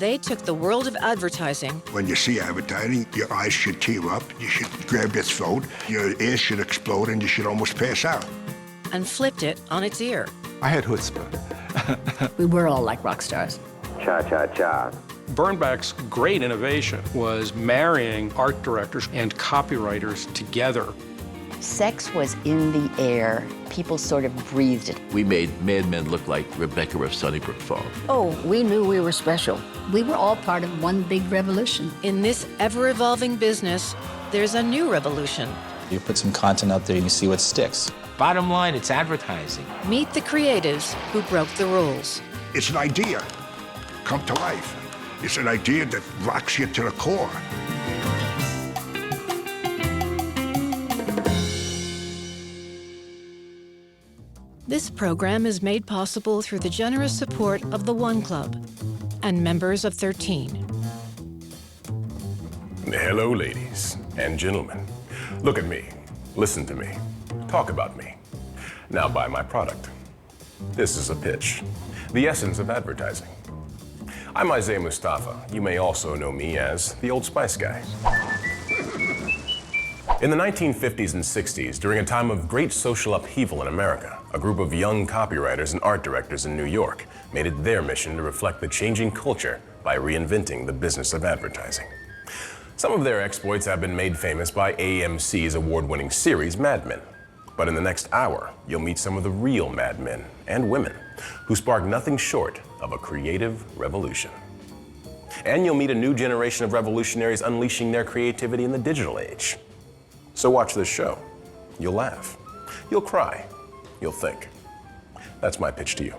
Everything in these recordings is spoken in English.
they took the world of advertising. When you see advertising, your eyes should tear up, you should grab your throat, your ears should explode, and you should almost pass out. And flipped it on its ear. I had chutzpah. We were all like rock stars. Cha-cha-cha. Bernbach's great innovation was marrying art directors and copywriters together. Sex was in the air. People sort of breathed it. We made Mad Men look like Rebecca of Sunnybrook Farm. Oh, we knew we were special. We were all part of one big revolution. In this ever-evolving business, there's a new revolution. You put some content out there and you see what sticks. Bottom line, it's advertising. Meet the creatives who broke the rules. It's an idea come to life. It's an idea that rocks you to the core. This program is made possible through the generous support of the One Club and members of 13. Hello, ladies and gentlemen. Look at me, listen to me, talk about me. Now buy my product. This is a pitch, the essence of advertising. I'm Isaiah Mustafa. You may also know me as the Old Spice Guy. In the 1950s and 60s, during a time of great social upheaval in America, a group of young copywriters and art directors in New York made it their mission to reflect the changing culture by reinventing the business of advertising. Some of their exploits have been made famous by AMC's award-winning series, Mad Men. But in the next hour, you'll meet some of the real Mad Men and women who spark nothing short of a creative revolution. And you'll meet a new generation of revolutionaries unleashing their creativity in the digital age. So watch this show. You'll laugh. You'll cry. You'll think. That's my pitch to you.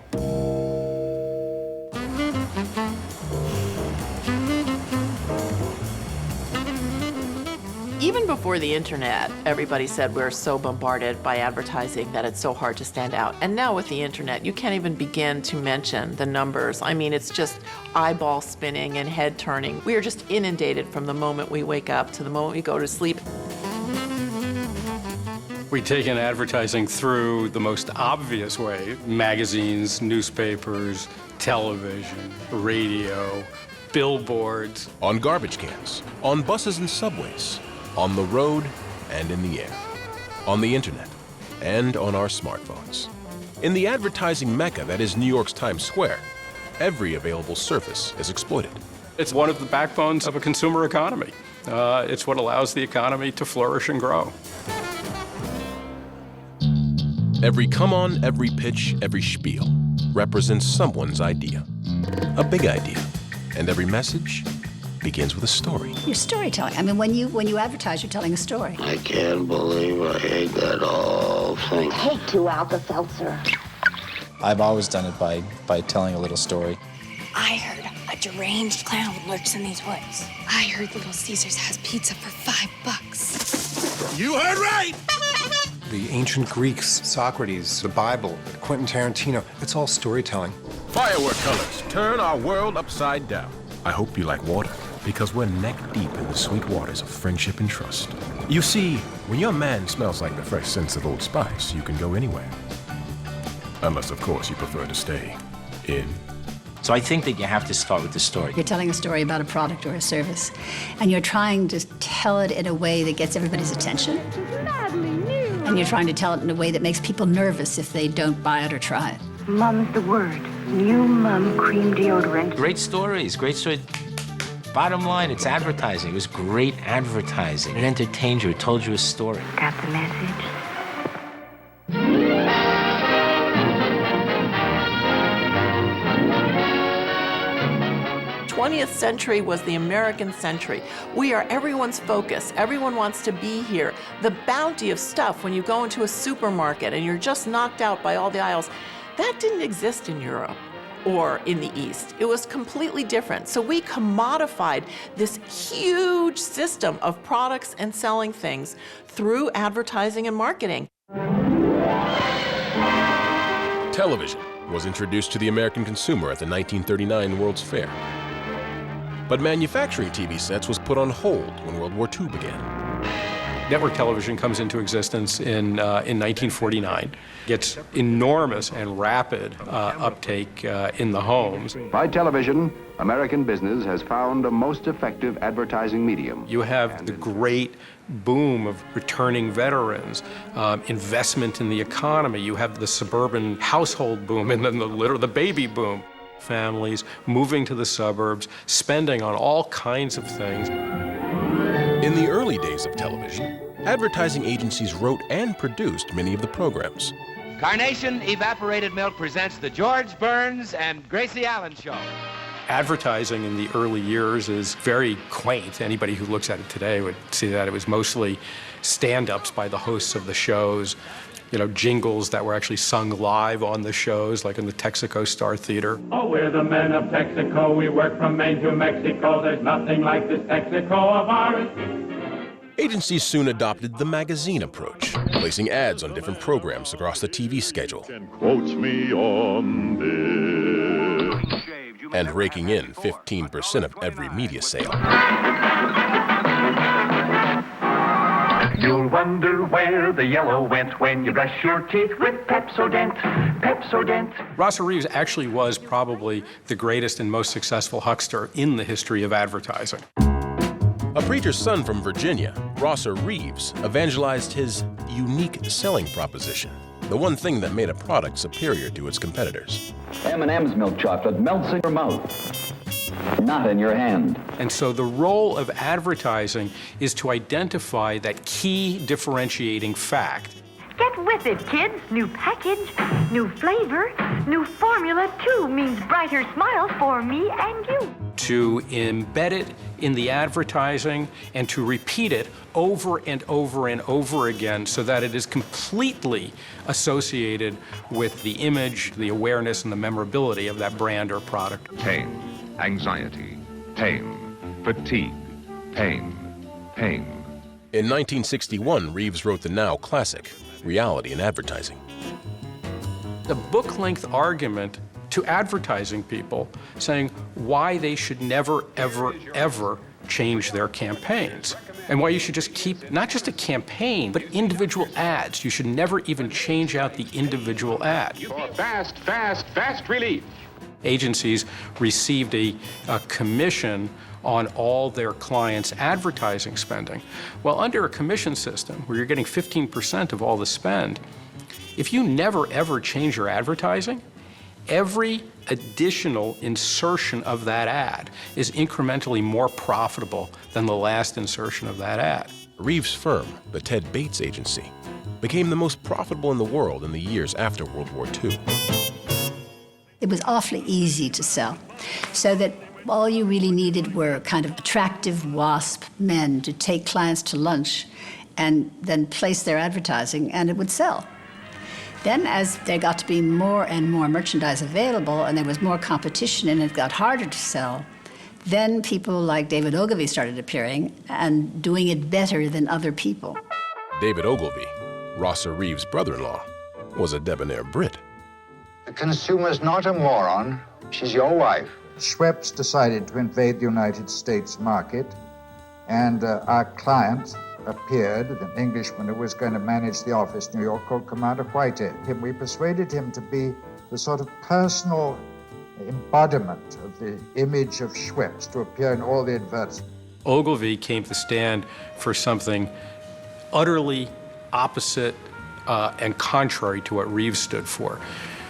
Even before the internet, everybody said we're so bombarded by advertising that it's so hard to stand out. And now with the internet, you can't even begin to mention the numbers. I mean, it's just eyeball spinning and head turning. We are just inundated from the moment we wake up to the moment we go to sleep. We've taken advertising through the most obvious way: magazines, newspapers, television, radio, billboards. On garbage cans, on buses and subways, on the road and in the air, on the internet, and on our smartphones. In the advertising mecca that is New York's Times Square, every available surface is exploited. It's one of the backbones of a consumer economy. It's what allows the economy to flourish and grow. Every come on, every pitch, every spiel represents someone's idea, a big idea, and every message begins with a story. You're storytelling. I mean, when you advertise, you're telling a story. I can't believe I ate that whole thing. Take 2 Alka-Seltzer. I've always done it by telling a little story. I heard a deranged clown lurks in these woods. I heard Little Caesars has pizza for $5. You heard right! The ancient Greeks, Socrates, the Bible, Quentin Tarantino, it's all storytelling. Firework colors turn our world upside down. I hope you like water, because we're neck deep in the sweet waters of friendship and trust. You see, when your man smells like the fresh scents of Old Spice, you can go anywhere. Unless, of course, you prefer to stay in. So I think that you have to start with the story. You're telling a story about a product or a service, and you're trying to tell it in a way that gets everybody's attention. And you're trying to tell it in a way that makes people nervous if they don't buy it or try it. Mum's the word. New Mum cream deodorant. Great stories, great story. Bottom line, it's advertising. It was great advertising. It entertained you, it told you a story. Got the message? 20th century was the American century. We are everyone's focus. Everyone wants to be here. The bounty of stuff when you go into a supermarket and you're just knocked out by all the aisles, that didn't exist in Europe or in the East. It was completely different. So we commodified this huge system of products and selling things through advertising and marketing. Television was introduced to the American consumer at the 1939 World's Fair. But manufacturing TV sets was put on hold when World War II began. Network television comes into existence in 1949, gets enormous and rapid uptake in the homes. By television, American business has found a most effective advertising medium. You have the great boom of returning veterans, investment in the economy. You have the suburban household boom, and then the baby boom. Families moving to the suburbs, spending on all kinds of things. In the early days of television, advertising agencies wrote and produced many of the programs. Carnation Evaporated Milk presents the George Burns and Gracie Allen Show. Advertising in the early years is very quaint. Anybody who looks at it today would see that it was mostly stand-ups by the hosts of the shows, jingles that were actually sung live on the shows, like in the Texaco Star Theater. Oh, we're the men of Texaco. We work from Maine to Mexico. There's nothing like this Texaco of ours. Agencies soon adopted the magazine approach, placing ads on different programs across the TV schedule. Quotes me on this. And raking in 15% of every media sale. You'll wonder where the yellow went when you brush your teeth with Pepsodent. Pepsodent. Rosser Reeves actually was probably the greatest and most successful huckster in the history of advertising. A preacher's son from Virginia, Rosser Reeves, evangelized his unique selling proposition, the one thing that made a product superior to its competitors. M&M's milk chocolate melts in your mouth, not in your hand. And so the role of advertising is to identify that key differentiating fact. Get with it, kids. New package, new flavor, new formula too means brighter smiles for me and you. To embed it in the advertising and to repeat it over and over and over again so that it is completely associated with the image, the awareness, and the memorability of that brand or product. Pain, anxiety, pain, fatigue, pain, pain. In 1961, Reeves wrote the now classic, Reality in Advertising. The book-length argument to advertising people saying why they should never, ever, ever change their campaigns. And why you should just keep, not just a campaign, but individual ads. You should never even change out the individual ad. For fast, fast, fast relief. Agencies received a commission on all their clients' advertising spending. Well, under a commission system where you're getting 15% of all the spend, if you never ever change your advertising, every additional insertion of that ad is incrementally more profitable than the last insertion of that ad. Reeves' firm, the Ted Bates Agency, became the most profitable in the world in the years after World War II. It was awfully easy to sell, so that all you really needed were kind of attractive WASP men to take clients to lunch and then place their advertising, and it would sell. Then as there got to be more and more merchandise available and there was more competition and it got harder to sell, then people like David Ogilvy started appearing and doing it better than other people. David Ogilvy, Rosser Reeves' brother-in-law, was a debonair Brit. The consumer's not a moron. She's your wife. Schweppes decided to invade the United States market, and our client appeared, an Englishman who was going to manage the office in New York called Commander Whitehead. And we persuaded him to be the sort of personal embodiment of the image of Schweppes, to appear in all the advertisements. Ogilvy came to stand for something utterly opposite and contrary to what Reeves stood for.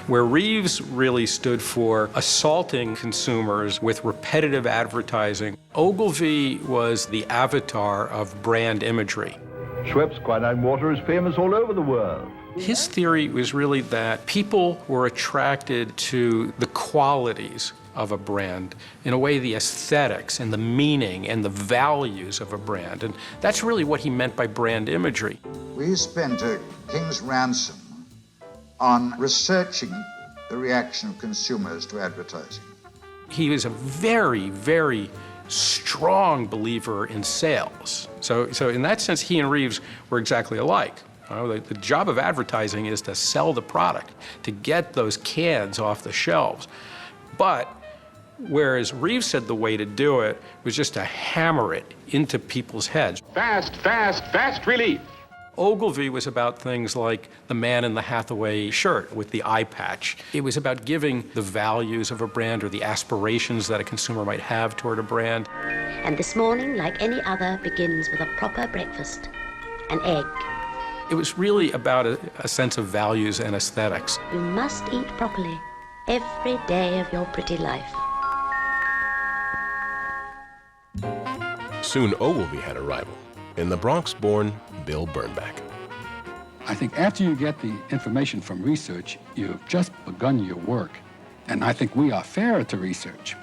Where Reeves really stood for assaulting consumers with repetitive advertising, Ogilvy was the avatar of brand imagery. Schweppes quinine water is famous all over the world. His theory was really that people were attracted to the qualities of a brand, in a way the aesthetics and the meaning and the values of a brand. And that's really what he meant by brand imagery. We spent a king's ransom on researching the reaction of consumers to advertising. He was a very, very strong believer in sales. So in that sense, he and Reeves were exactly alike. The job of advertising is to sell the product, to get those cans off the shelves. But whereas Reeves said the way to do it was just to hammer it into people's heads. Fast, fast, fast relief. Ogilvy was about things like the man in the Hathaway shirt with the eye patch. It was about giving the values of a brand or the aspirations that a consumer might have toward a brand. And this morning, like any other, begins with a proper breakfast, an egg. It was really about a sense of values and aesthetics. You must eat properly every day of your pretty life. Soon Ogilvy had a rival in the Bronx-born Bill Bernbach. I think after you get the information from research, you've just begun your work. And I think we are fairer to research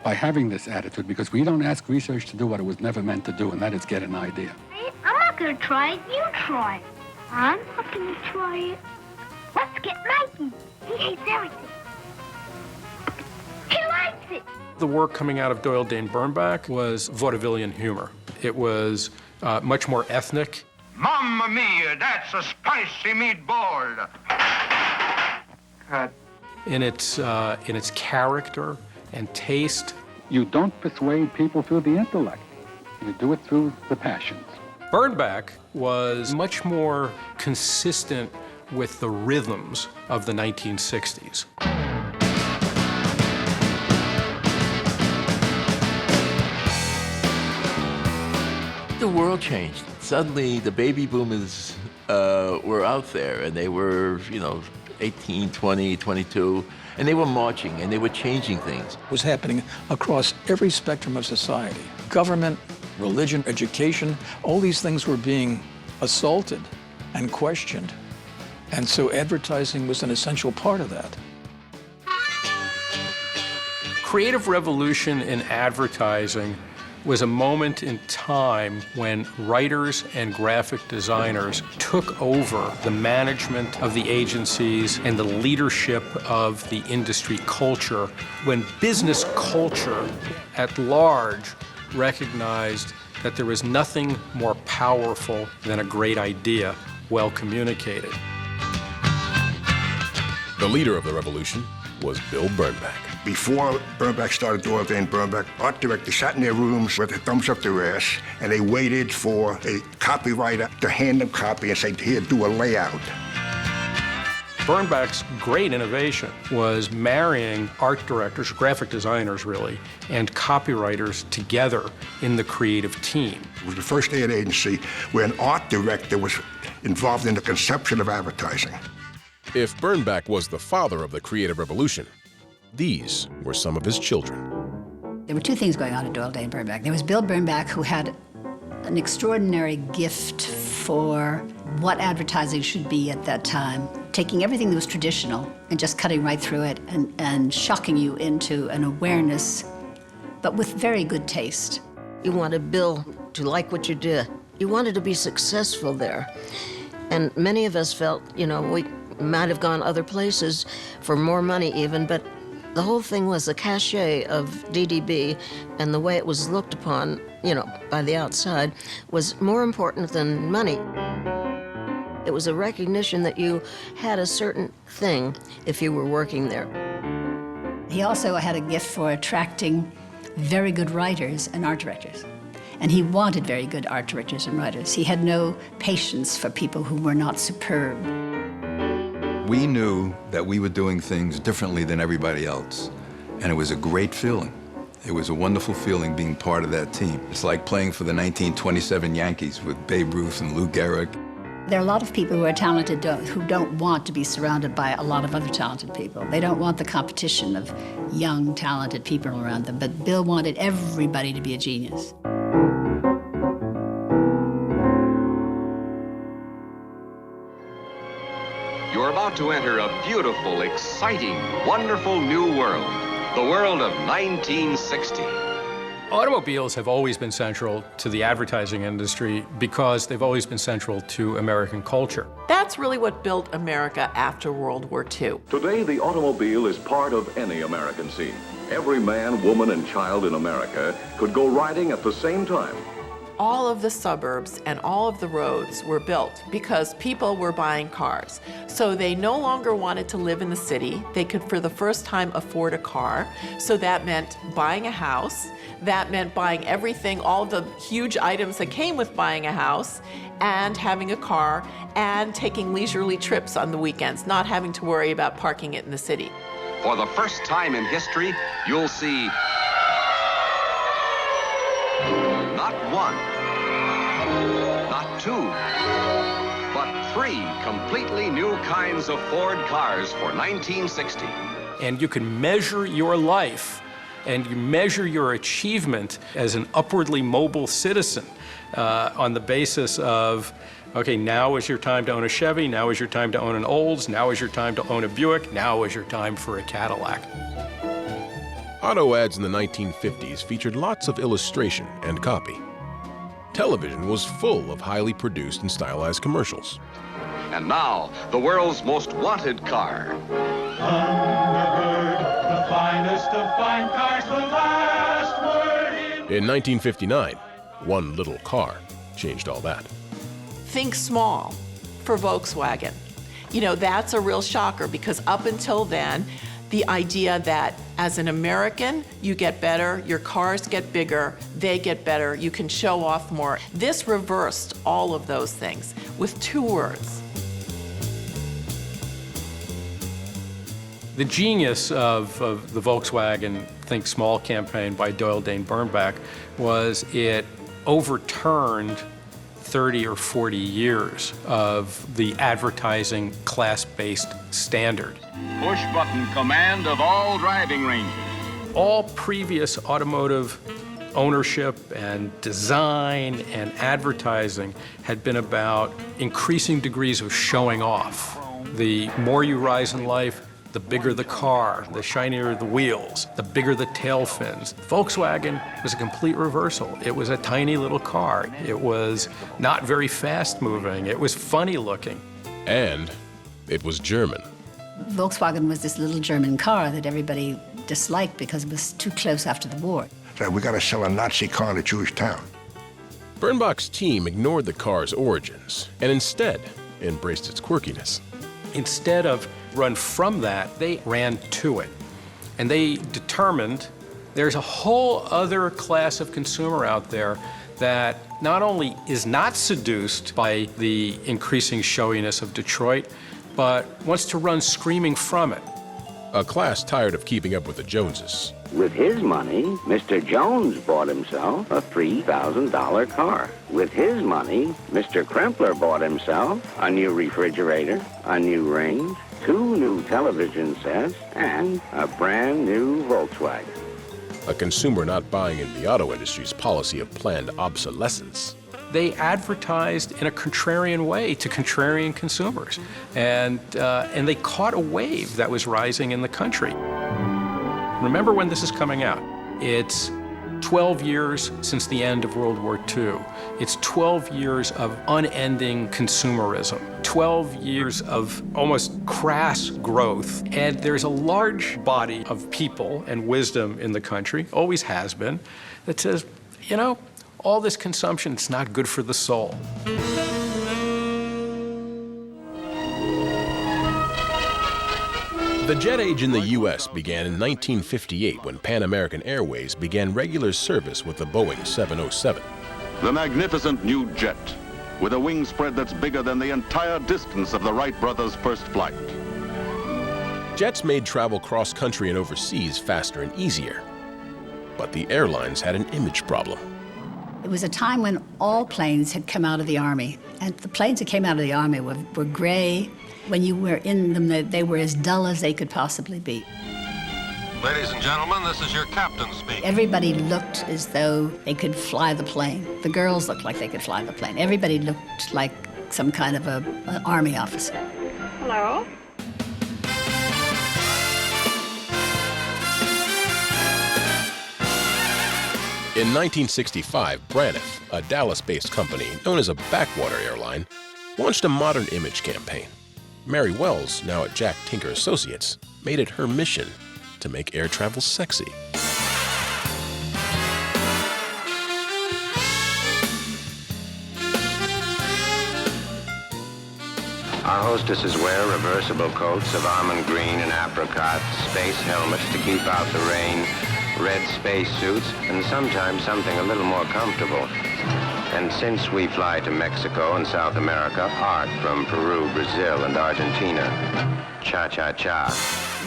by having this attitude, because we don't ask research to do what it was never meant to do, and that is get an idea. I'm not going to try it. You try it. I'm not going to try it. Let's get Mikey. He hates everything. He likes it. The work coming out of Doyle Dane Bernbach was vaudevillian humor. It was much more ethnic. Mamma mia, that's a spicy meatball. Cut. In its character and taste. You don't persuade people through the intellect. You do it through the passions. Bernbach was much more consistent with the rhythms of the 1960s. The world changed. Suddenly, the baby boomers were out there, and they were, 18, 20, 22, and they were marching, and they were changing things. It was happening across every spectrum of society. Government, religion, education, all these things were being assaulted and questioned. And so advertising was an essential part of that. Creative revolution in advertising was a moment in time when writers and graphic designers took over the management of the agencies and the leadership of the industry culture, when business culture at large recognized that there was nothing more powerful than a great idea well communicated. The leader of the revolution was Bill Bernbach. Before Bernbach started Doyle Dane Bernbach, art directors sat in their rooms with their thumbs up their ass, and they waited for a copywriter to hand them copy and say, here, do a layout. Bernbach's great innovation was marrying art directors, graphic designers really, and copywriters together in the creative team. It was the first ad agency where an art director was involved in the conception of advertising. If Bernbach was the father of the creative revolution, these were some of his children. There were two things going on at Doyle Dane Bernbach. There was Bill Bernbach, who had an extraordinary gift for what advertising should be at that time, taking everything that was traditional and just cutting right through it and shocking you into an awareness, but with very good taste. You wanted Bill to like what you did. You wanted to be successful there. And many of us felt, we might have gone other places for more money even, but the whole thing was the cachet of DDB and the way it was looked upon, by the outside, was more important than money. It was a recognition that you had a certain thing if you were working there. He also had a gift for attracting very good writers and art directors. And he wanted very good art directors and writers. He had no patience for people who were not superb. We knew that we were doing things differently than everybody else, and it was a great feeling. It was a wonderful feeling being part of that team. It's like playing for the 1927 Yankees with Babe Ruth and Lou Gehrig. There are a lot of people who are talented who don't want to be surrounded by a lot of other talented people. They don't want the competition of young, talented people around them, but Bill wanted everybody to be a genius. You're about to enter a beautiful, exciting, wonderful new world. The world of 1960. Automobiles have always been central to the advertising industry because they've always been central to American culture. That's really what built America after World War II. Today, the automobile is part of any American scene. Every man, woman, and child in America could go riding at the same time. all of the suburbs and all of the roads were built because people were buying cars. So they no longer wanted to live in the city. They could, for the first time, afford a car. So that meant buying a house. That meant buying everything, all the huge items that came with buying a house, and having a car, and taking leisurely trips on the weekends, not having to worry about parking it in the city. For the first time in history, you'll see not one, not two, but three completely new kinds of Ford cars for 1960. And you can measure your life and you measure your achievement as an upwardly mobile citizen on the basis of, okay, now is your time to own a Chevy, now is your time to own an Olds, now is your time to own a Buick, now is your time for a Cadillac. Auto ads in the 1950s featured lots of illustration and copy. Television was full of highly produced and stylized commercials. And now, the world's most wanted car. Thunderbird, the finest of fine cars, the last word In 1959, one little car changed all that. Think small for Volkswagen. You know, that's a real shocker because up until then, the idea that as an American, you get better, your cars get bigger, they get better, you can show off more. This reversed all of those things with two words. The genius of the Volkswagen Think Small campaign by Doyle Dane Bernbach was it overturned 30 or 40 years of the advertising class-based standard. Push-button command of all driving ranges. All previous automotive ownership and design and advertising had been about increasing degrees of showing off. The more you rise in life, the bigger the car, the shinier the wheels, the bigger the tail fins. Volkswagen was a complete reversal. It was a tiny little car. It was not very fast moving. It was funny looking. And it was German. Volkswagen was this little German car that everybody disliked because it was too close after the war. So we got to sell a Nazi car in a Jewish town. Bernbach's team ignored the car's origins and instead embraced its quirkiness. Instead of run from that, they ran to it. And they determined there's a whole other class of consumer out there that not only is not seduced by the increasing showiness of Detroit, but wants to run screaming from it. A class tired of keeping up with the Joneses. With his money, Mr. Jones bought himself a $3,000 car. With his money, Mr. Krempler bought himself a new refrigerator, a new range, 2 new television sets, and a brand new Volkswagen. A consumer not buying into the auto industry's policy of planned obsolescence. They advertised in a contrarian way to contrarian consumers. And they caught a wave that was rising in the country. Remember when this is coming out. It's 12 years since the end of World War II. It's 12 years of unending consumerism, 12 years of almost crass growth. And there's a large body of people and wisdom in the country, always has been, that says, you know, all this consumption, it's not good for the soul. The jet age in the U.S. began in 1958 when Pan American Airways began regular service with the Boeing 707. The magnificent new jet, with a wing spread that's bigger than the entire distance of the Wright brothers' first flight. Jets made travel cross-country and overseas faster and easier. But the airlines had an image problem. It was a time when all planes had come out of the Army, and the planes that came out of the Army were gray. When you were in them, they were as dull as they could possibly be. Ladies and gentlemen, this is your captain speaking. Everybody looked as though they could fly the plane. The girls looked like they could fly the plane. Everybody looked like some kind of an Army officer. Hello? In 1965, Braniff, a Dallas-based company known as a backwater airline, launched a modern image campaign. Mary Wells, now at Jack Tinker Associates, made it her mission to make air travel sexy. hostesses wear reversible coats of almond green and apricot, space helmets to keep out the rain, red space suits, and sometimes something a little more comfortable. And since we fly to Mexico and South America, art from Peru, Brazil, and Argentina. Cha-cha-cha.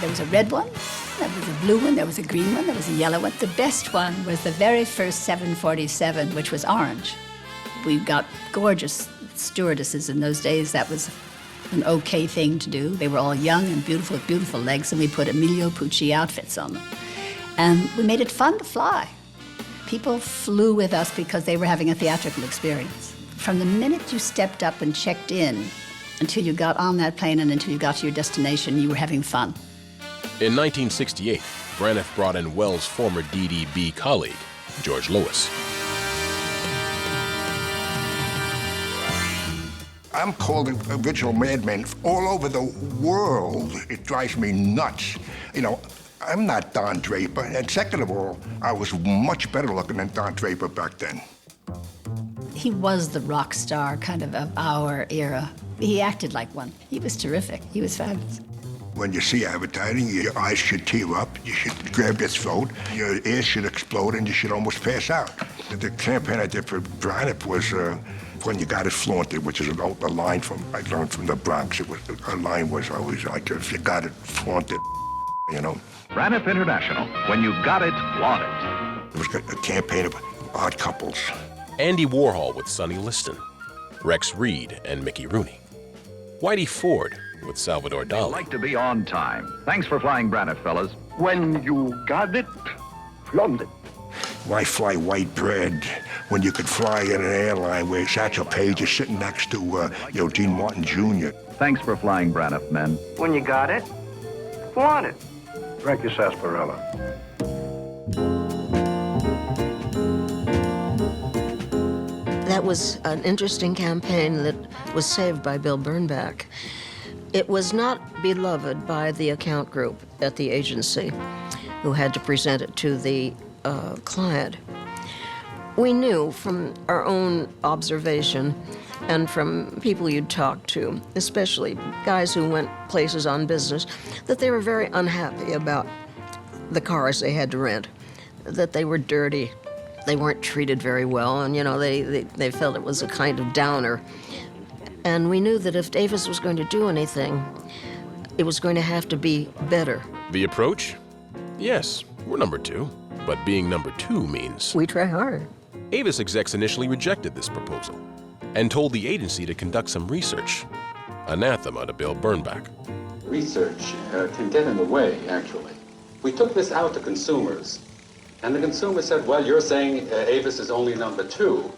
There was a red one, there was a blue one, there was a green one, there was a yellow one. The best one was the very first 747, which was orange. We got gorgeous stewardesses in those days. That was an okay thing to do. They were all young and beautiful with beautiful legs, and we put Emilio Pucci outfits on them. And we made it fun to fly. People flew with us because they were having a theatrical experience. From the minute you stepped up and checked in until you got on that plane and until you got to your destination, you were having fun. In 1968, Braniff brought in Wells' former DDB colleague, George Lewis. I'm called an original madman all over the world. It drives me nuts. You know, I'm not Don Draper. And second of all, I was much better looking than Don Draper back then. He was the rock star kind of our era. He acted like one. He was terrific. He was fabulous. When you see advertising, your eyes should tear up, you should grab your throat, your ears should explode, and you should almost pass out. The campaign I did for Braniff was When You Got It Flaunted, which is a line I learned from the Bronx. A line was always like, if you got it flaunted, you know. Braniff International, When You Got It Flaunted. It was a campaign of odd couples. Andy Warhol with Sonny Liston, Rex Reed and Mickey Rooney, Whitey Ford with Salvador Dali. I'd like to be on time. Thanks for flying Braniff, fellas. When you got it, flaunted. Why fly white bread when you could fly in an airline where Satchel Paige is sitting next to Eugene Martin Jr.? Thanks for flying Braniff, men. When you got it, flaunt it. Frankie Sarsaparilla. That was an interesting campaign that was saved by Bill Bernbach. It was not beloved by the account group at the agency, who had to present it to the client. We knew from our own observation and from people you'd talk to, especially guys who went places on business, that they were very unhappy about the cars they had to rent, that they were dirty, they weren't treated very well, and, you know, they felt it was a kind of downer. And we knew that if Avis was going to do anything, it was going to have to be better. The approach? Yes, we're number 2. But being number 2 means... we try hard. Avis execs initially rejected this proposal and told the agency to conduct some research. Anathema to Bill Bernbach. Research can get in the way, actually. We took this out to consumers, and the consumer said, well, you're saying Avis is only number 2.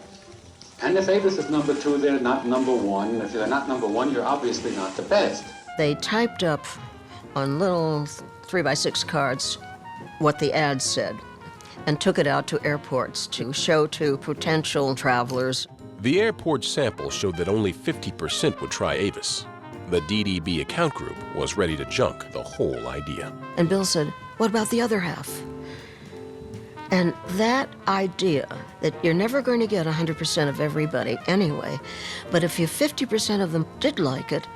And if Avis is number 2, they're not number 1. If they're not number 1, you're obviously not the best. They typed up on little 3x6 cards what the ad said and took it out to airports to show to potential travelers. The airport sample showed that only 50% would try Avis. The DDB account group was ready to junk the whole idea. And Bill said, what about the other half? And that idea that you're never going to get 100% of everybody anyway, but if you 50% of them did like it,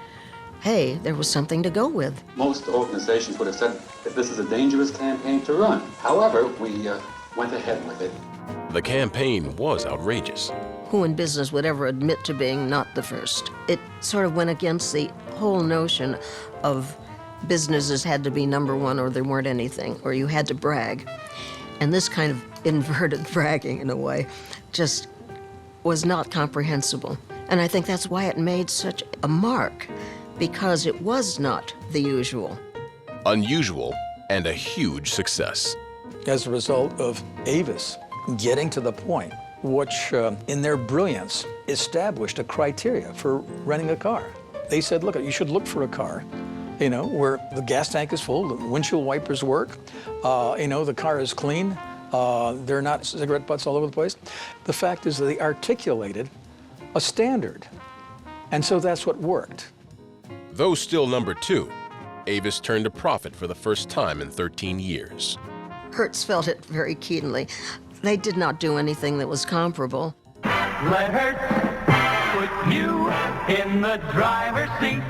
hey, there was something to go with. Most organizations would have said that this is a dangerous campaign to run. However, we went ahead with it. The campaign was outrageous. Who in business would ever admit to being not the first? It sort of went against the whole notion of businesses had to be number 1 or there weren't anything, or you had to brag. And this kind of inverted bragging, in a way, just was not comprehensible. And I think that's why it made such a mark, because it was not the usual. Unusual and a huge success. As a result of Avis getting to the point which, in their brilliance, established a criteria for renting a car. They said, look, you should look for a car, you know, where the gas tank is full, the windshield wipers work, you know, the car is clean, there are not cigarette butts all over the place. The fact is that they articulated a standard, and so that's what worked. Though still number 2, Avis turned a profit for the first time in 13 years. Hertz felt it very keenly. They did not do anything that was comparable. Let Hertz put you in the driver's seat.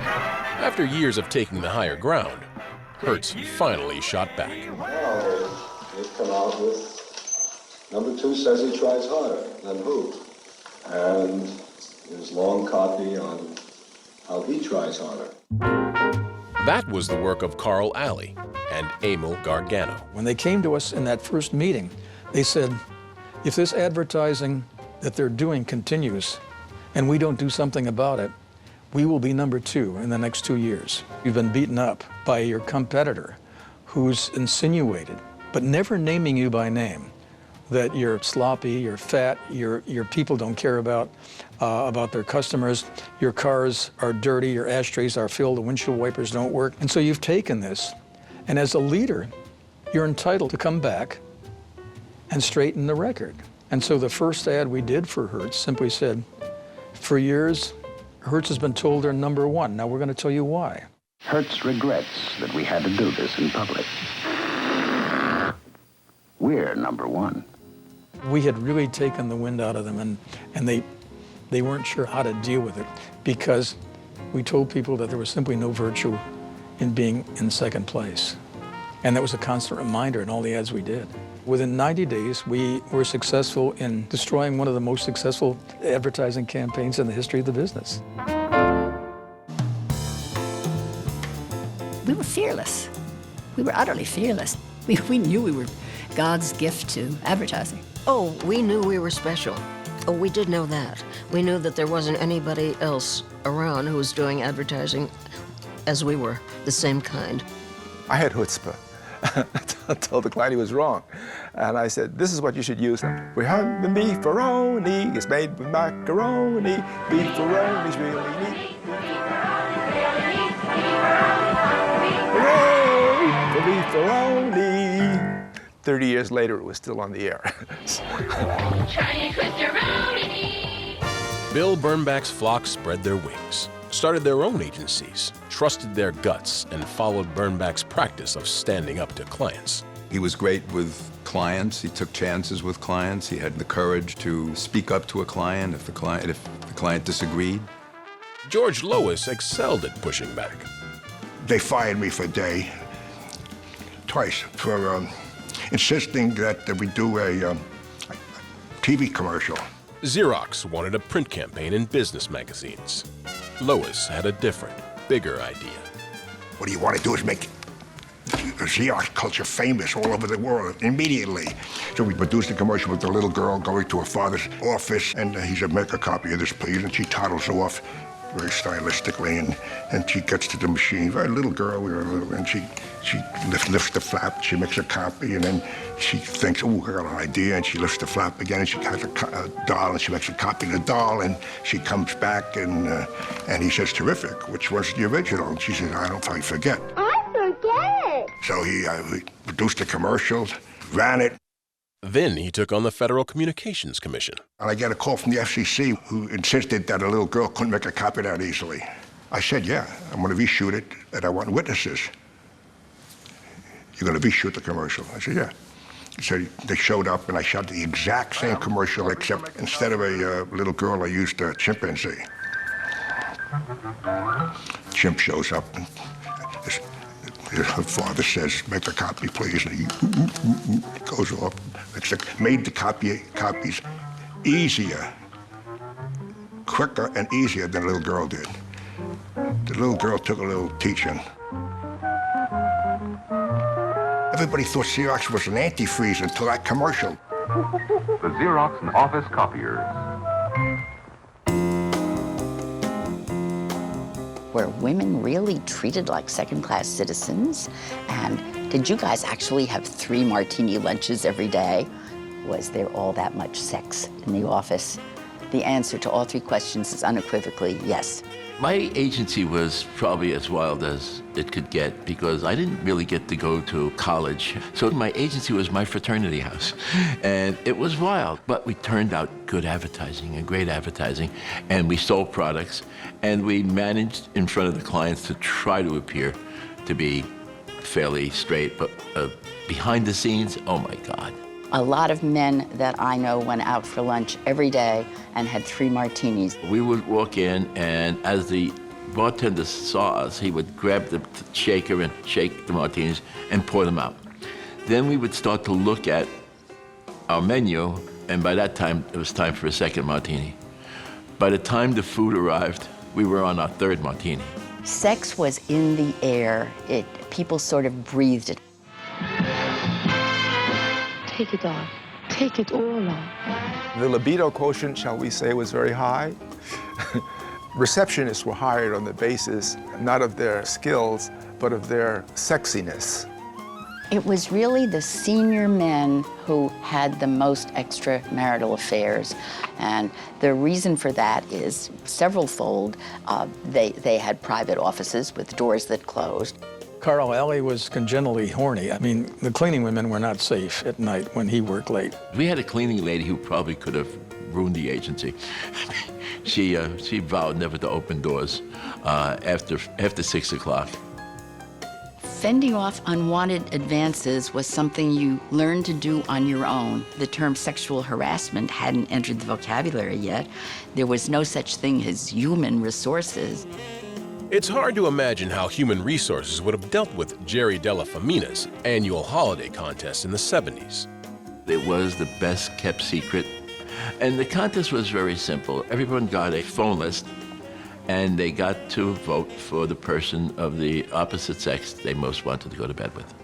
After years of taking the higher ground, Hertz finally shot back. Well, they've come out with number 2 says he tries harder than who? And his long copy on how he tries harder. That was the work of Carl Alley and Emil Gargano. When they came to us in that first meeting, they said, if this advertising that they're doing continues and we don't do something about it, we will be number 2 in the next 2 years. You've been beaten up by your competitor who's insinuated, but never naming you by name, that you're sloppy, you're fat, your people don't care about their customers, your cars are dirty, your ashtrays are filled, the windshield wipers don't work. And so you've taken this, and as a leader, you're entitled to come back and straighten the record. And so the first ad we did for Hertz simply said, for years, Hertz has been told they're number 1. Now we're going to tell you why. Hertz regrets that we had to do this in public. We're number 1. We had really taken the wind out of them, and they weren't sure how to deal with it because we told people that there was simply no virtue in being in second place. And that was a constant reminder in all the ads we did. Within 90 days, we were successful in destroying one of the most successful advertising campaigns in the history of the business. We were fearless. We were utterly fearless. We knew we were God's gift to advertising. Oh, we knew we were special. Oh, we did know that. We knew that there wasn't anybody else around who was doing advertising as we were, the same kind. I had chutzpah. I told the client he was wrong. And I said, this is what you should use. We have the beef-a-roni. It's made with macaroni. Beef-a-roni's really neat. Hooray for beef-a-roni. 30 years later, it was still on the air. Bill Bernbach's flock spread their wings, started their own agencies, trusted their guts, and followed Bernbach's practice of standing up to clients. He was great with clients. He took chances with clients. He had the courage to speak up to a client if the client disagreed. George Lois excelled at pushing back. They fired me for a day, twice, for insisting that we do a TV commercial. Xerox wanted a print campaign in business magazines. Lois had a different, bigger idea. What you want to do is make Xerox culture famous all over the world immediately. So we produced a commercial with the little girl going to her father's office, and he said, make a copy of this, please, and she toddles off very stylistically, and she gets to the machine, very little girl, and she lifts the flap, she makes a copy, and then she thinks, oh, I got an idea, and she lifts the flap again, and she has a doll, and she makes a copy of the doll, and she comes back, and he says, terrific, which was the original, and she says, I don't fucking forget. I forget. So he produced the commercials, ran it. Then he took on the Federal Communications Commission. And I get a call from the FCC who insisted that a little girl couldn't make a copy that easily. I said, yeah, I'm going to reshoot it, and I want witnesses. You're going to reshoot the commercial? I said, yeah. So they showed up, and I shot the exact same commercial, except instead of a little girl, I used a chimpanzee. Chimp shows up, and her father says, make a copy, please. And he goes off. Made the copies easier, quicker and easier than the little girl did. The little girl took a little teaching. Everybody thought Xerox was an antifreeze until that commercial. The Xerox and Office Copiers. Were women really treated like second-class citizens? And did you guys actually have 3 martini lunches every day? Was there all that much sex in the office? The answer to all 3 questions is unequivocally yes. My agency was probably as wild as it could get because I didn't really get to go to college. So my agency was my fraternity house. And it was wild, but we turned out good advertising and great advertising. And we sold products and we managed in front of the clients to try to appear to be fairly straight, but behind the scenes, oh my God. A lot of men that I know went out for lunch every day and had 3 martinis. We would walk in, and as the bartender saw us, he would grab the shaker and shake the martinis and pour them out. Then we would start to look at our menu, and by that time, it was time for a second martini. By the time the food arrived, we were on our 3rd martini. Sex was in the air. People sort of breathed it. Take it off. Take it all off. The libido quotient, shall we say, was very high. Receptionists were hired on the basis not of their skills, but of their sexiness. It was really the senior men who had the most extramarital affairs. And the reason for that is several-fold. They had private offices with doors that closed. Carl Alley was congenitally horny. I mean, the cleaning women were not safe at night when he worked late. We had a cleaning lady who probably could have ruined the agency. She vowed never to open doors after 6 o'clock. Fending off unwanted advances was something you learned to do on your own. The term sexual harassment hadn't entered the vocabulary yet. There was no such thing as human resources. It's hard to imagine how Human Resources would have dealt with Jerry Della Femina's annual holiday contest in the 70s. It was the best kept secret. And the contest was very simple. Everyone got a phone list, and they got to vote for the person of the opposite sex they most wanted to go to bed with.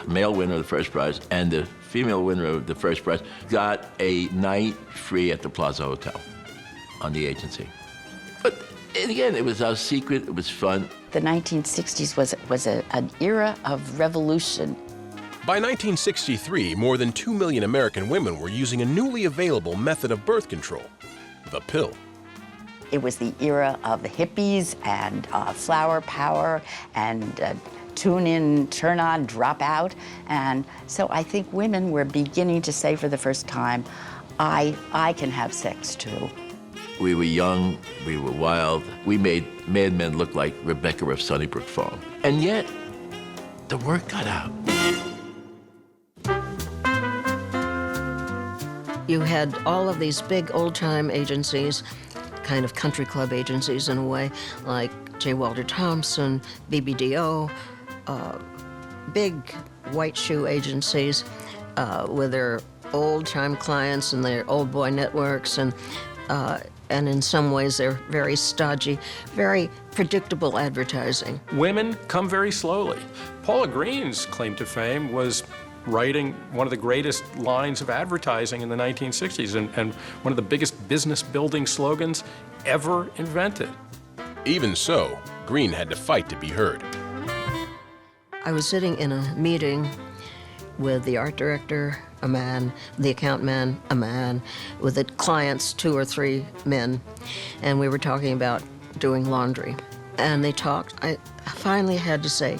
Male winner of the first prize and the female winner of the first prize got a night free at the Plaza Hotel on the agency. But again, it was our secret, it was fun. The 1960s was an era of revolution. By 1963, more than 2 million American women were using a newly available method of birth control, the pill. It was the era of the hippies and flower power and tune in, turn on, drop out. And so I think women were beginning to say for the first time, I can have sex too. We were young, we were wild. We made Mad Men look like Rebecca of Sunnybrook Farm. And yet, the word got out. You had all of these big old-time agencies, kind of country club agencies in a way, like J. Walter Thompson, BBDO, big white shoe agencies with their old-time clients and their old boy networks, and in some ways they're very stodgy, very predictable advertising. Women come very slowly. Paula Green's claim to fame was writing one of the greatest lines of advertising in the 1960s and one of the biggest business building slogans ever invented. Even so, Green had to fight to be heard. I was sitting in a meeting with the art director, a man, the account man, a man, with the clients, 2 or 3 men, and we were talking about doing laundry. And they talked. I finally had to say,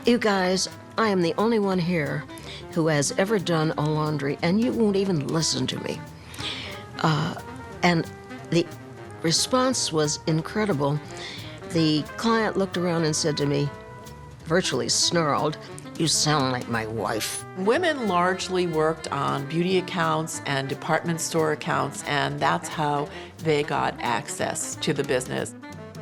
you guys, I am the only one here who has ever done a laundry, and you won't even listen to me. And the response was incredible. The client looked around and said to me, virtually snarled, "You sound like my wife." Women largely worked on beauty accounts and department store accounts, and that's how they got access to the business.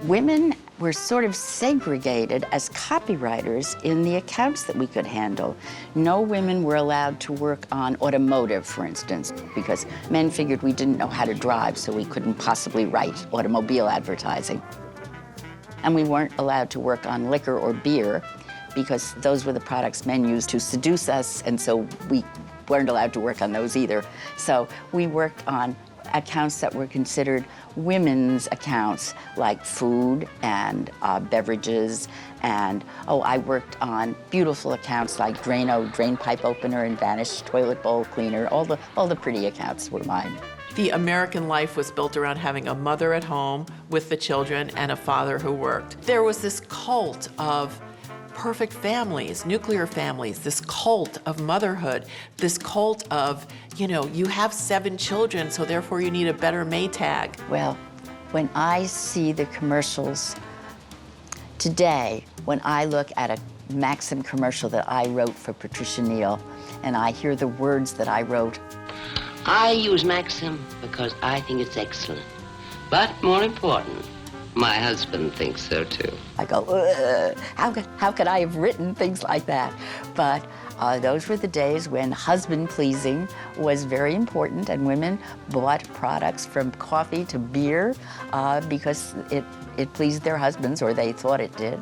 Women were sort of segregated as copywriters in the accounts that we could handle. No women were allowed to work on automotive, for instance, because men figured we didn't know how to drive, so we couldn't possibly write automobile advertising. And we weren't allowed to work on liquor or beer because those were the products men used to seduce us, and so we weren't allowed to work on those either. So we worked on accounts that were considered women's accounts, like food and beverages, and I worked on beautiful accounts like Drano, drain pipe opener, and Vanish toilet bowl cleaner. All the pretty accounts were mine. The American life was built around having a mother at home with the children and a father who worked. There was this cult of perfect families, nuclear families, this cult of motherhood, this cult of, you have 7 children, so therefore you need a better Maytag. Well, when I see the commercials today, when I look at a Maxim commercial that I wrote for Patricia Neal, and I hear the words that I wrote. I use Maxim because I think it's excellent. But more important, my husband thinks so too. I go, ugh, how could I have written things like that? But those were the days when husband-pleasing was very important, and women bought products from coffee to beer because it pleased their husbands, or they thought it did.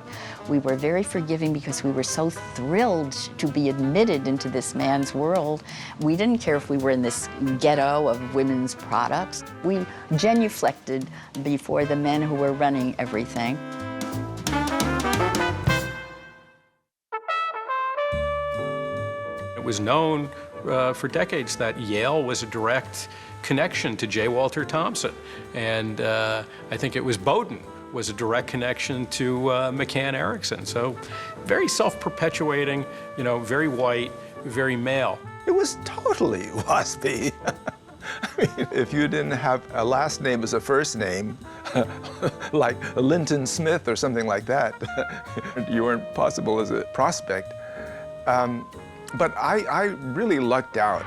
We were very forgiving because we were so thrilled to be admitted into this man's world. We didn't care if we were in this ghetto of women's products. We genuflected before the men who were running everything. It was known for decades that Yale was a direct connection to J. Walter Thompson, and I think it was Bowdoin was a direct connection to McCann Erickson. So very self-perpetuating, you know, very white, very male. It was totally waspy. I mean, if you didn't have a last name as a first name, like Linton Smith or something like that, you weren't possible as a prospect. But I really lucked out.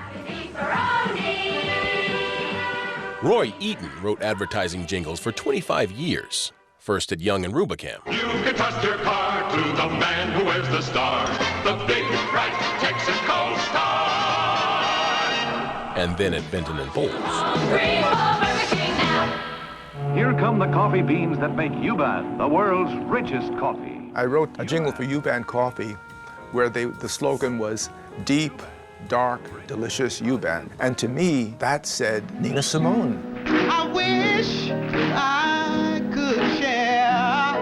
Roy Eaton wrote advertising jingles for 25 years, first at Young and Rubicam. You can trust your car to the man who wears the star, the big, bright Texaco star. And then at Benton and Bowles. Here come the coffee beans that make U-Ban the world's richest coffee. I wrote a jingle for U-Ban Coffee where the slogan was deep, dark, delicious U-Ban. And to me, that said Nina Simone. I wish I could share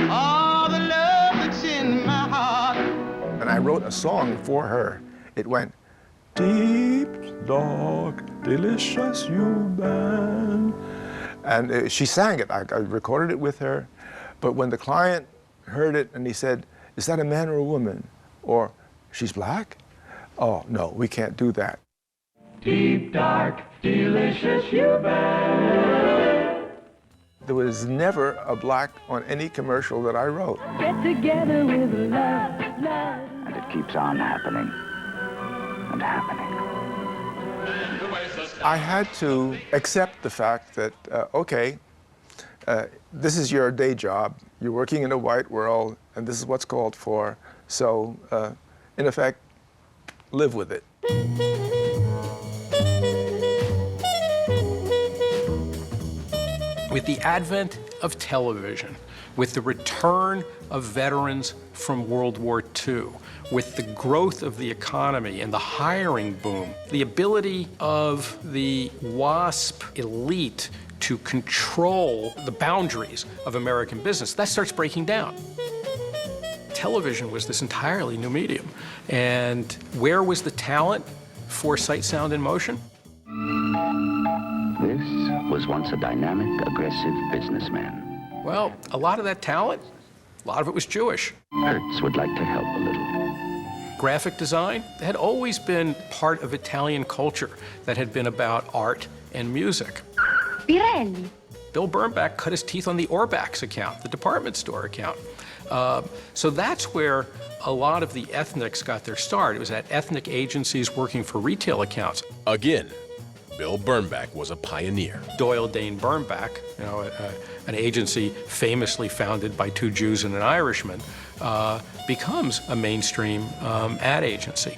all the love that's in my heart. And I wrote a song for her. It went, deep, dark, delicious U-Ban. And she sang it. I recorded it with her. But when the client heard it and he said, is that a man or a woman? Or, she's black? Oh, no, we can't do that. Deep, dark, delicious U-Ban. There was never a black on any commercial that I wrote. Get together with love, love. And it keeps on happening and happening. I had to accept the fact that, okay, this is your day job. You're working in a white world, and this is what's called for. So, in effect, live with it. With the advent of television, with the return of veterans from World War II, with the growth of the economy and the hiring boom, the ability of the WASP elite to control the boundaries of American business, that starts breaking down. Television was this entirely new medium. And where was the talent for Sight, Sound, and Motion? This was once a dynamic, aggressive businessman. Well, a lot of that talent, a lot of it was Jewish. Hertz would like to help a little. Graphic design had always been part of Italian culture that had been about art and music. Pirelli. Bill Bernbach cut his teeth on the Orbax account, the department store account. So that's where a lot of the ethnics got their start. It was at ethnic agencies working for retail accounts. Again, Bill Bernbach was a pioneer. Doyle Dane Bernbach, you know, an agency famously founded by two Jews and an Irishman, becomes a mainstream ad agency.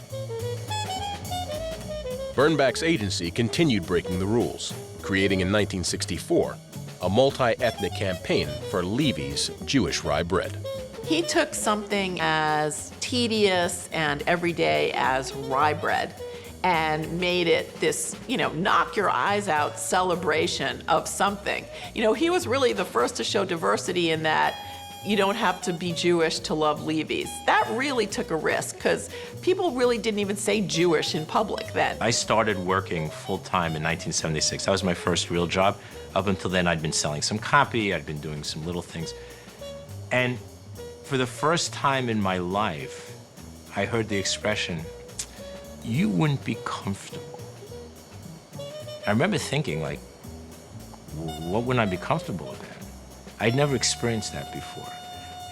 Bernbach's agency continued breaking the rules, creating in 1964 a multi-ethnic campaign for Levy's Jewish rye bread. He took something as tedious and everyday as rye bread and made it this, you know, knock your eyes out celebration of something. You know, he was really the first to show diversity in that you don't have to be Jewish to love Levy's. That really took a risk because people really didn't even say Jewish in public then. I started working full-time in 1976. That was my first real job. Up until then, I'd been selling some copy, I'd been doing some little things. And for the first time in my life, I heard the expression, you wouldn't be comfortable. I remember thinking, like, what wouldn't I be comfortable with that? I'd never experienced that before.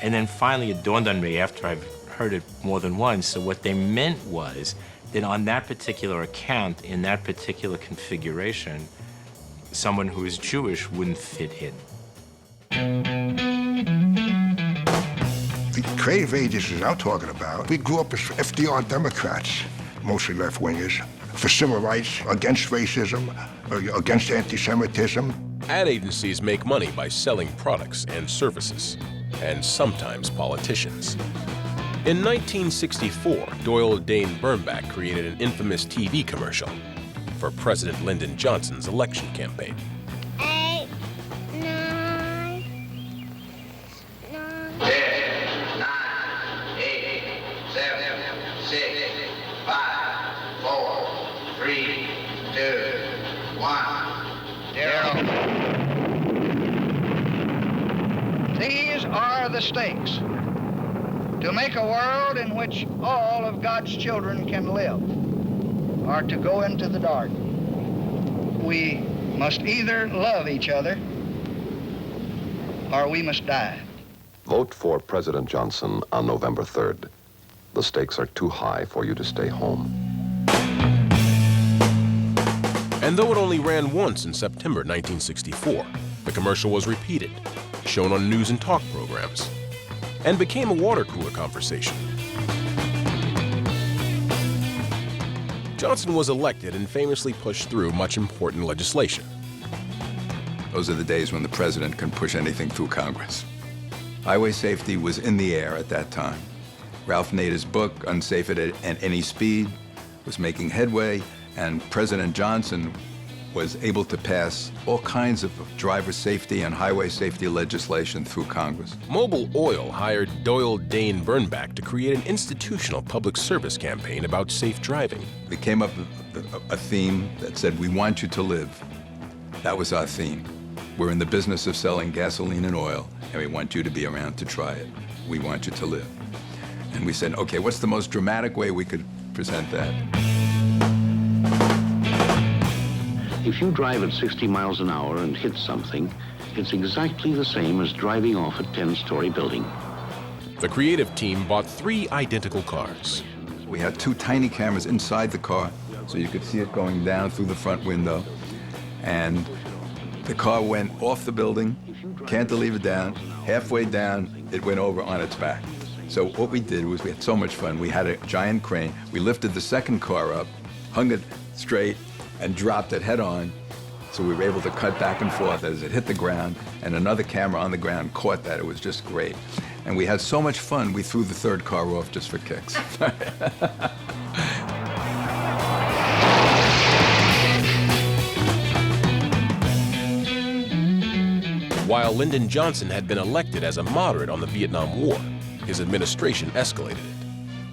And then finally it dawned on me after I've heard it more than once, so what they meant was that on that particular account, in that particular configuration, someone who is Jewish wouldn't fit in. The creative agencies I'm talking about, we grew up as FDR Democrats, mostly left-wingers, for civil rights, against racism, against anti-Semitism. Ad agencies make money by selling products and services, and sometimes politicians. In 1964, Doyle Dane Bernbach created an infamous TV commercial for President Lyndon Johnson's election campaign. 8, 9, 10, 9, 8, 7, 6, 5, 4, 3, 2, 1, 0. These are the stakes. To make a world in which all of God's children can live, or to go into the dark, we must either love each other or we must die. Vote for President Johnson on November 3rd. The stakes are too high for you to stay home. And though it only ran once in September 1964, the commercial was repeated, shown on news and talk programs, and became a water cooler conversation. Johnson was elected and famously pushed through much important legislation. Those are the days when the president can push anything through Congress. Highway safety was in the air at that time. Ralph Nader's book, Unsafe at Any Speed, was making headway, and President Johnson was able to pass all kinds of driver safety and highway safety legislation through Congress. Mobil Oil hired Doyle Dane Bernbach to create an institutional public service campaign about safe driving. We came up with a theme that said, "We want you to live." That was our theme. We're in the business of selling gasoline and oil, and we want you to be around to try it. We want you to live. And we said, okay, what's the most dramatic way we could present that? If you drive at 60 miles an hour and hit something, it's exactly the same as driving off a 10-story building. The creative team bought 3 identical cars. We had 2 tiny cameras inside the car, so you could see it going down through the front window. And the car went off the building, cantilever down, halfway down, it went over on its back. So what we did was, we had so much fun, we had a giant crane, we lifted the second car up, hung it straight, and dropped it head on, so we were able to cut back and forth as it hit the ground, and another camera on the ground caught that. It was just great. And we had so much fun, we threw the third car off just for kicks. While Lyndon Johnson had been elected as a moderate on the Vietnam War, his administration escalated it,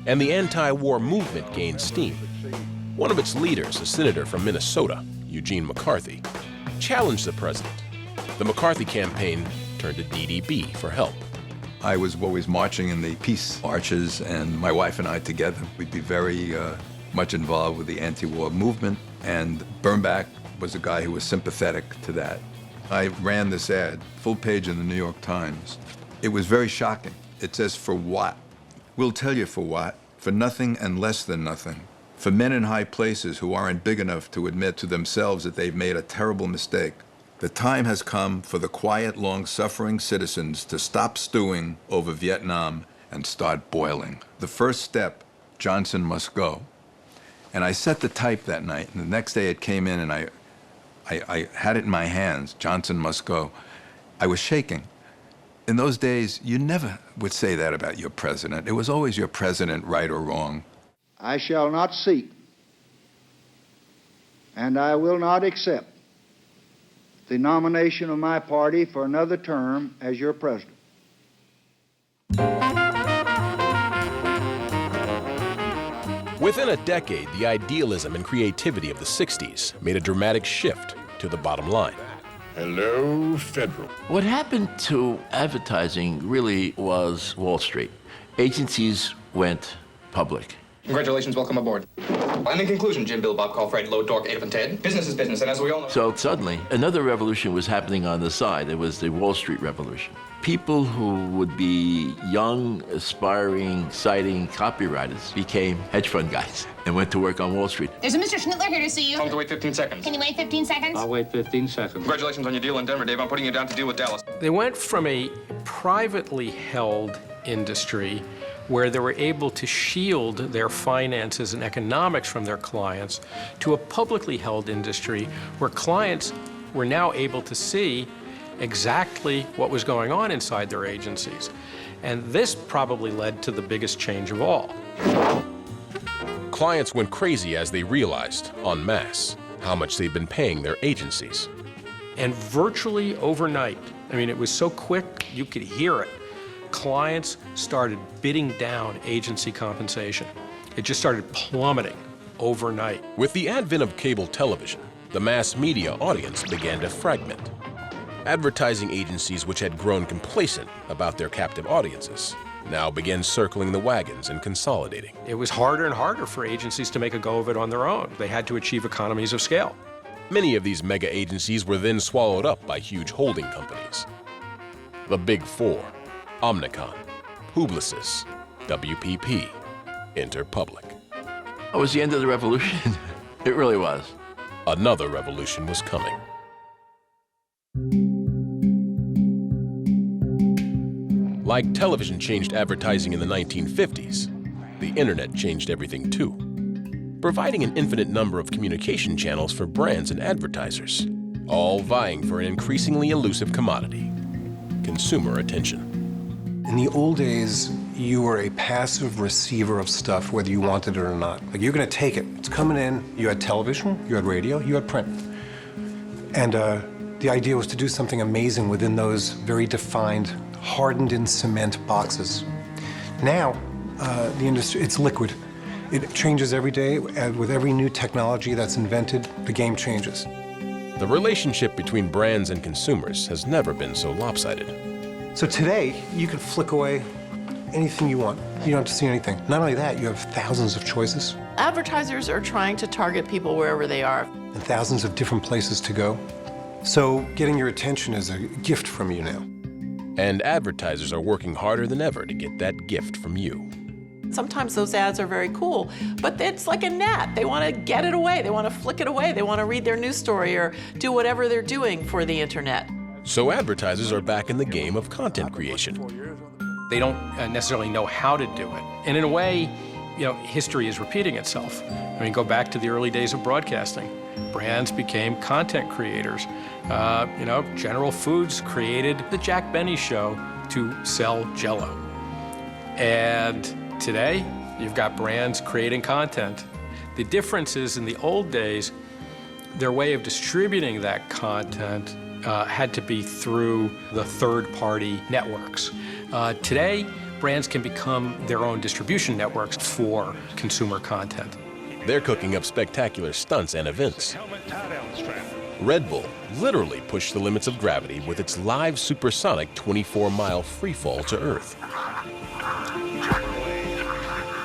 and the anti-war movement gained steam. One of its leaders, a senator from Minnesota, Eugene McCarthy, challenged the president. The McCarthy campaign turned to DDB for help. I was always marching in the peace marches, and my wife and I together, we'd be very much involved with the anti-war movement, and Bernbach was a guy who was sympathetic to that. I ran this ad, full page in the New York Times. It was very shocking. It says, "For what? We'll tell you for what. For nothing and less than nothing. For men in high places who aren't big enough to admit to themselves that they've made a terrible mistake. The time has come for the quiet, long-suffering citizens to stop stewing over Vietnam and start boiling. The first step, Johnson must go." And I set the type that night, and the next day it came in, and I had it in my hands, "Johnson must go." I was shaking. In those days, you never would say that about your president. It was always your president, right or wrong. I shall not seek, and I will not accept the nomination of my party for another term as your president. Within a decade, the idealism and creativity of the 60s made a dramatic shift to the bottom line. Hello, Federal. What happened to advertising really was Wall Street. Agencies went public. Congratulations, welcome aboard. And in conclusion, Jim, Bill, Bob, Carl, Fred, Load, Dork, Adolf, and Ted, business is business, and as we all know... So suddenly, another revolution was happening on the side. It was the Wall Street revolution. People who would be young, aspiring, exciting copywriters became hedge fund guys and went to work on Wall Street. There's a Mr. Schnittler here to see you. Tell him to wait 15 seconds. Can you wait 15 seconds? I'll wait 15 seconds. Congratulations on your deal in Denver, Dave. I'm putting you down to deal with Dallas. They went from a privately held industry where they were able to shield their finances and economics from their clients to a publicly held industry where clients were now able to see exactly what was going on inside their agencies. And this probably led to the biggest change of all. Clients went crazy as they realized, en masse, how much they've been paying their agencies. And virtually overnight, I mean, it was so quick, you could hear it. Clients started bidding down agency compensation. It just started plummeting overnight. With the advent of cable television, the mass media audience began to fragment. Advertising agencies which had grown complacent about their captive audiences now began circling the wagons and consolidating. It was harder and harder for agencies to make a go of it on their own. They had to achieve economies of scale. Many of these mega agencies were then swallowed up by huge holding companies. The Big Four: Omnicom, Publicis, WPP, Interpublic. That was the end of the revolution. It really was. Another revolution was coming. Like television changed advertising in the 1950s, the internet changed everything too, providing an infinite number of communication channels for brands and advertisers, all vying for an increasingly elusive commodity: consumer attention. In the old days, you were a passive receiver of stuff, whether you wanted it or not. Like, you're going to take it. It's coming in. You had television, you had radio, you had print. And the idea was to do something amazing within those very defined, hardened in cement boxes. Now, the industry, it's liquid. It changes every day, and with every new technology that's invented, the game changes. The relationship between brands and consumers has never been so lopsided. So today, you can flick away anything you want. You don't have to see anything. Not only that, you have thousands of choices Advertisers are trying to target people wherever they are. and thousands of different places to go. So getting your attention is a gift from you now. And advertisers are working harder than ever to get that gift from you. Sometimes those ads are very cool, but it's like a gnat. They want to get it away. They want to flick it away. They want to read their news story or do whatever they're doing for the internet. So advertisers are back in the game of content creation. They don't necessarily know how to do it. And in a way, you know, history is repeating itself. I mean, go back to the early days of broadcasting. Brands became content creators. You know, General Foods created the Jack Benny Show to sell Jell-O. And today, you've got brands creating content. The difference is, in the old days, their way of distributing that content had to be through the third-party networks. Today, brands can become their own distribution networks for consumer content. They're cooking up spectacular stunts and events. Red Bull literally pushed the limits of gravity with its live supersonic 24-mile freefall to Earth.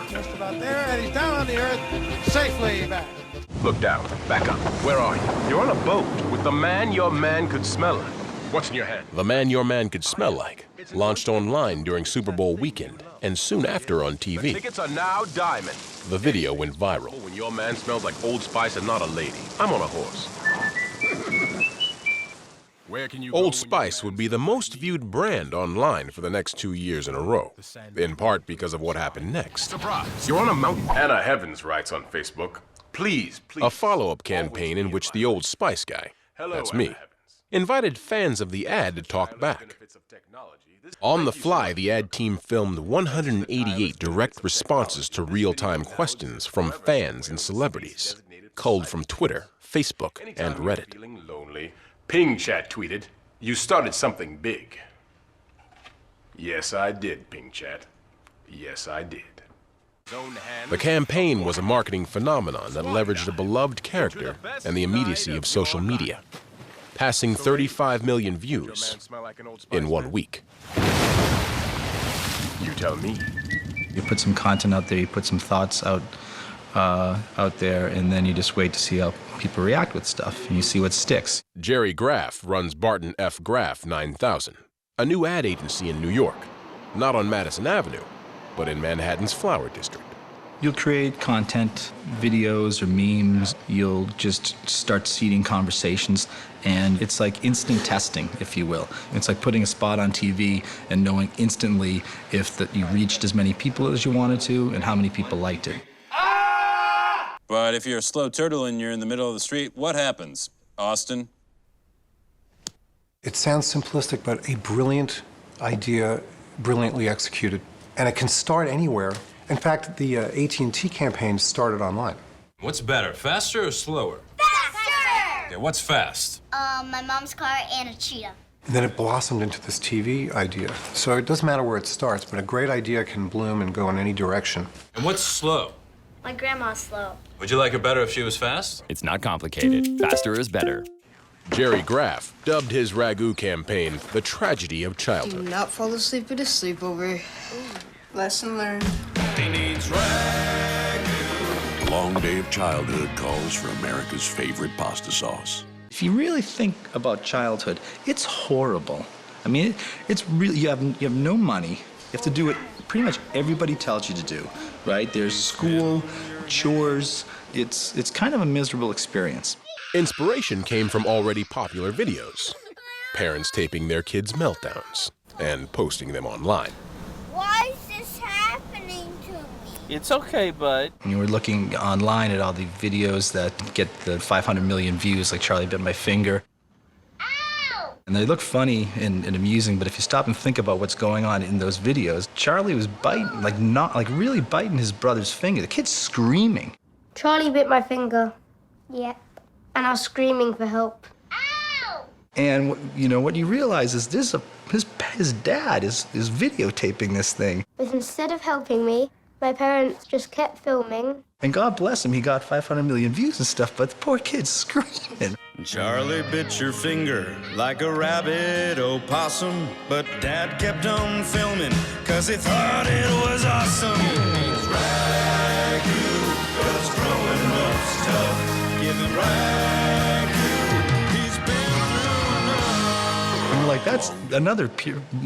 Just about there, and he's down on the earth, safely back. Look down, back up. Where are you? You're on a boat with the man your man could smell like. What's in your hand? The Man Your Man Could Smell Like launched online during Super Bowl weekend and soon after on TV. The tickets are now diamond. The video went viral. When your man smells like Old Spice and not a lady. I'm on a horse. Where can you Old Spice would be the most viewed brand online for the next 2 years in a row, in part because of what happened next. Surprise! You're on a mountain. Anna Heavens writes on Facebook, please. A follow-up campaign in which the Old Spice guy, that's me, invited fans of the ad to talk back. On the fly, the ad team filmed 188 direct responses to real-time questions from fans and celebrities, culled from Twitter, Facebook, and Reddit. Lonely. Ping Chat tweeted, you started something big. Yes, I did, Ping Chat. Yes, I did. The campaign was a marketing phenomenon that leveraged a beloved character and the immediacy of social media, passing 35 million views in 1 week. You tell me. You put some content out there, you put some thoughts out out there, and then you just wait to see how people react with stuff, and you see what sticks. Jerry Graff runs Barton F. Graff 9000, a new ad agency in New York, not on Madison Avenue, but in Manhattan's Flower District. You'll create content, videos or memes. You'll just start seeding conversations, and it's like instant testing, if you will. It's like putting a spot on TV and knowing instantly if you reached as many people as you wanted to and how many people liked it. But if you're a slow turtle and you're in the middle of the street, what happens, Austin? It sounds simplistic, but a brilliant idea, brilliantly executed. And it can start anywhere. In fact, the AT&T campaign started online. What's better, faster or slower? Faster! Okay, what's fast? My mom's car and a cheetah. And then it blossomed into this TV idea. So it doesn't matter where it starts, but a great idea can bloom and go in any direction. And what's slow? My grandma's slow. Would you like her better if she was fast? It's not complicated. Faster is better. Jerry Graff dubbed his Ragu campaign the tragedy of Do childhood. not fall asleep at a sleepover. Lesson learned. He needs Ragu. A long day of childhood calls for America's favorite pasta sauce. If you really think about childhood, it's horrible. I mean, it's really, you have no money. You have to do what pretty much everybody tells you to do, right? There's school, chores. It's kind of a miserable experience. Inspiration came from already popular videos. Parents taping their kids' meltdowns and posting them online. Why is this happening to me? It's okay, bud. You were looking online at all the videos that get the 500 million views, like Charlie Bit My Finger. Ow! And they look funny and amusing, but if you stop and think about what's going on in those videos, Charlie was biting, really biting his brother's finger. The kid's screaming. Charlie bit my finger. Yep. And I was screaming for help. And what you realize is his dad is videotaping this thing. But instead of helping me, my parents just kept filming. And God bless him, he got 500 million views and stuff, but the poor kid's screaming. Charlie bit your finger like a rabbit opossum, but Dad kept on filming 'cause he thought it was awesome. He needs Ragu, 'cause growing up's tough. Give him Ragu, he's been through enough. And we're like, that's another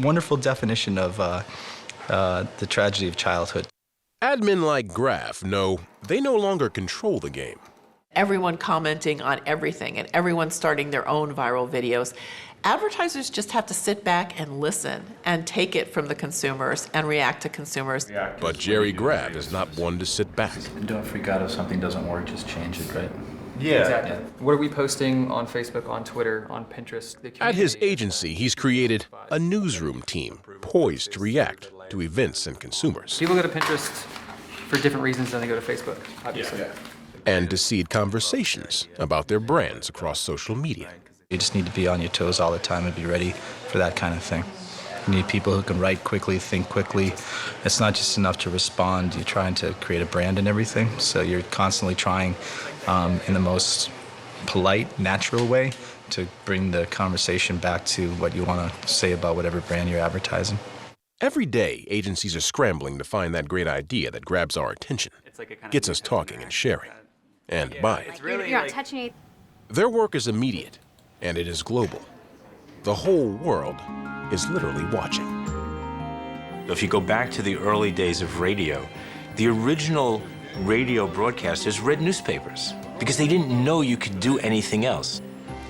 wonderful definition of the tragedy of childhood. Admin like Graff know they no longer control the game. Everyone commenting on everything and everyone starting their own viral videos. Advertisers just have to sit back and listen and take it from the consumers and react to consumers. But Jerry Graff is not one to sit back. And don't freak out if something doesn't work, just change it, right? Yeah. Exactly. What are we posting on Facebook, on Twitter, on Pinterest? At his agency, he's created a newsroom team poised to react to events and consumers. People go to Pinterest for different reasons than they go to Facebook, obviously. And to seed conversations about their brands across social media. You just need to be on your toes all the time and be ready for that kind of thing. You need people who can write quickly, think quickly. It's not just enough to respond. You're trying to create a brand and everything, so you're constantly trying in the most polite, natural way to bring the conversation back to what you want to say about whatever brand you're advertising. Every day, agencies are scrambling to find that great idea that grabs our attention, gets us talking and sharing, and buy it. You're not touching it. Their work is immediate, and it is global. The whole world is literally watching. If you go back to the early days of radio, the original radio broadcasters read newspapers because they didn't know you could do anything else.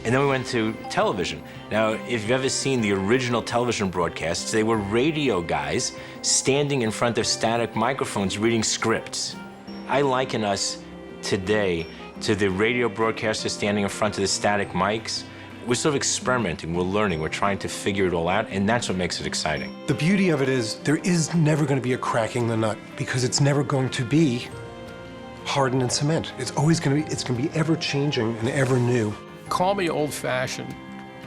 And then we went to television. Now, if you've ever seen the original television broadcasts, they were radio guys standing in front of static microphones reading scripts. I liken us today to the radio broadcasters standing in front of the static mics. We're sort of experimenting, we're learning, we're trying to figure it all out, and that's what makes it exciting. The beauty of it is there is never going to be a cracking the nut because it's never going to be hardened in cement. It's always going to be ever changing and ever new. Call me old-fashioned,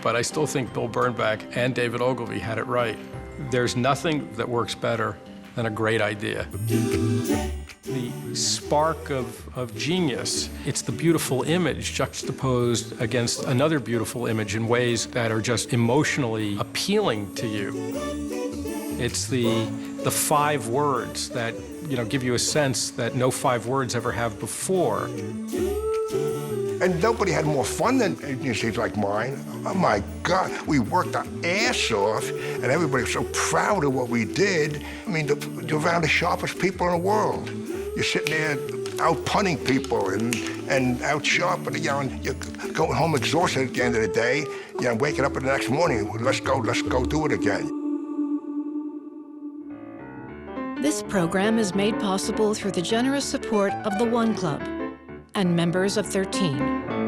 but I still think Bill Bernbach and David Ogilvy had it right. There's nothing that works better than a great idea. The spark of genius, it's the beautiful image juxtaposed against another beautiful image in ways that are just emotionally appealing to you. It's the 5 words that give you a sense that no 5 words ever have before. And nobody had more fun than agencies like mine. Oh my God, we worked our ass off, and everybody was so proud of what we did. I mean, you're around the sharpest people in the world. You're sitting there out punting people and out sharpening, and you're going home exhausted at the end of the day, and waking up the next morning, let's go do it again. This program is made possible through the generous support of the One Club and members of 13.